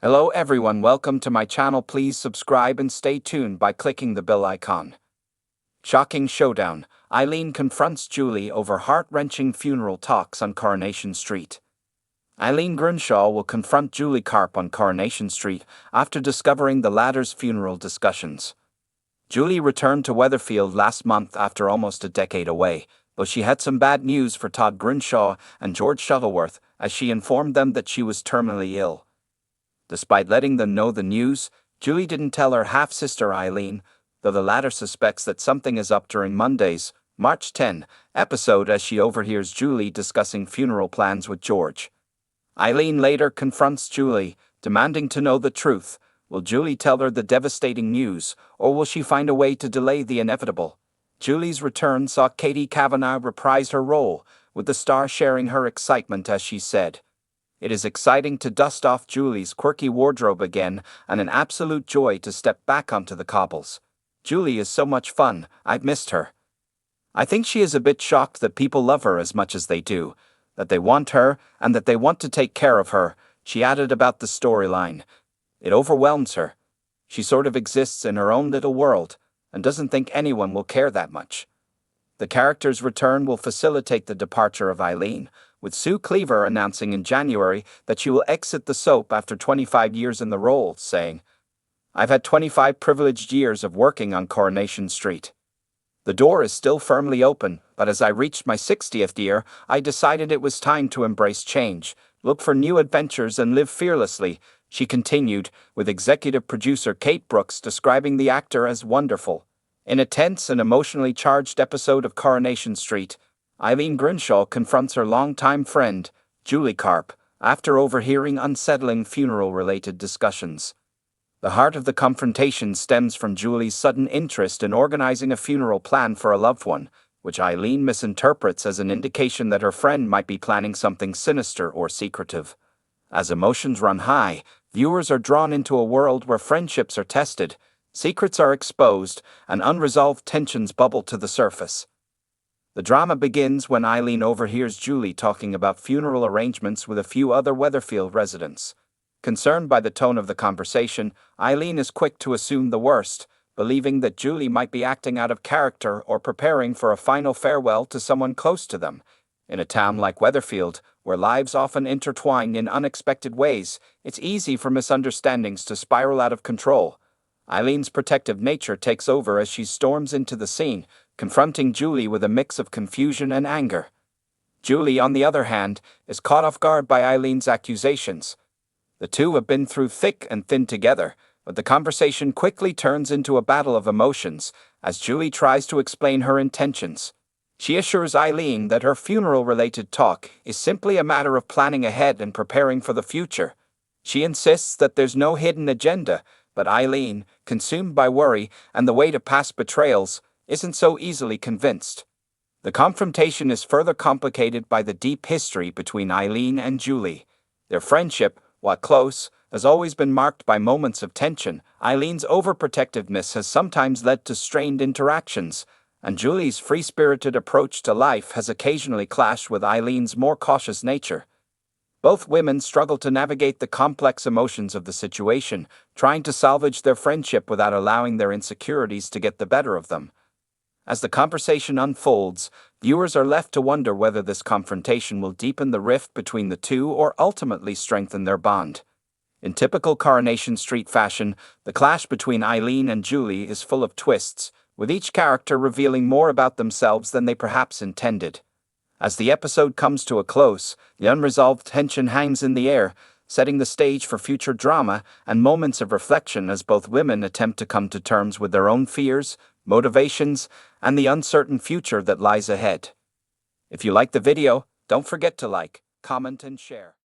Hello everyone, welcome to my channel. Please subscribe and stay tuned by clicking the bell icon. Shocking showdown. Eileen confronts Julie over heart-wrenching funeral talks on Coronation Street. Eileen Grunshaw will confront Julie Carp on Coronation Street after discovering the latter's funeral discussions. Julie returned to Weatherfield last month after almost a decade away, though she had some bad news for Todd Grunshaw and George Shuttleworth as she informed them that she was terminally ill. Despite letting them know the news, Julie didn't tell her half-sister Eileen, though the latter suspects that something is up during Monday's, March 10, episode as she overhears Julie discussing funeral plans with George. Eileen later confronts Julie, demanding to know the truth. Will Julie tell her the devastating news, or will she find a way to delay the inevitable? Julie's return saw Katie Kavanagh reprise her role, with the star sharing her excitement as she said, "It is exciting to dust off Julie's quirky wardrobe again, and an absolute joy to step back onto the cobbles. Julie is so much fun, I've missed her. I think she is a bit shocked that people love her as much as they do, that they want her, and that they want to take care of her," she added about the storyline. "It overwhelms her. She sort of exists in her own little world, and doesn't think anyone will care that much." The character's return will facilitate the departure of Eileen, with Sue Cleaver announcing in January that she will exit the soap after 25 years in the role, saying, "I've had 25 privileged years of working on Coronation Street. The door is still firmly open, but as I reached my 60th year, I decided it was time to embrace change, look for new adventures and live fearlessly," she continued, with executive producer Kate Brooks describing the actor as wonderful. In a tense and emotionally charged episode of Coronation Street, Eileen Grunshaw confronts her longtime friend, Julie Carp, after overhearing unsettling funeral-related discussions. The heart of the confrontation stems from Julie's sudden interest in organizing a funeral plan for a loved one, which Eileen misinterprets as an indication that her friend might be planning something sinister or secretive. As emotions run high, viewers are drawn into a world where friendships are tested, secrets are exposed, and unresolved tensions bubble to the surface. The drama begins when Eileen overhears Julie talking about funeral arrangements with a few other Weatherfield residents. Concerned by the tone of the conversation, Eileen is quick to assume the worst, believing that Julie might be acting out of character or preparing for a final farewell to someone close to them. In a town like Weatherfield, where lives often intertwine in unexpected ways, it's easy for misunderstandings to spiral out of control. Eileen's protective nature takes over as she storms into the scene, confronting Julie with a mix of confusion and anger. Julie, on the other hand, is caught off guard by Eileen's accusations. The two have been through thick and thin together, but the conversation quickly turns into a battle of emotions as Julie tries to explain her intentions. She assures Eileen that her funeral-related talk is simply a matter of planning ahead and preparing for the future. She insists that there's no hidden agenda, but Eileen, consumed by worry and the weight of past betrayals, isn't so easily convinced. The confrontation is further complicated by the deep history between Eileen and Julie. Their friendship, while close, has always been marked by moments of tension. Eileen's overprotectiveness has sometimes led to strained interactions, and Julie's free-spirited approach to life has occasionally clashed with Eileen's more cautious nature. Both women struggle to navigate the complex emotions of the situation, trying to salvage their friendship without allowing their insecurities to get the better of them. As the conversation unfolds, viewers are left to wonder whether this confrontation will deepen the rift between the two or ultimately strengthen their bond. In typical Coronation Street fashion, the clash between Eileen and Julie is full of twists, with each character revealing more about themselves than they perhaps intended. As the episode comes to a close, the unresolved tension hangs in the air, setting the stage for future drama and moments of reflection as both women attempt to come to terms with their own fears, motivations, and the uncertain future that lies ahead. If you like the video, don't forget to like, comment, and share.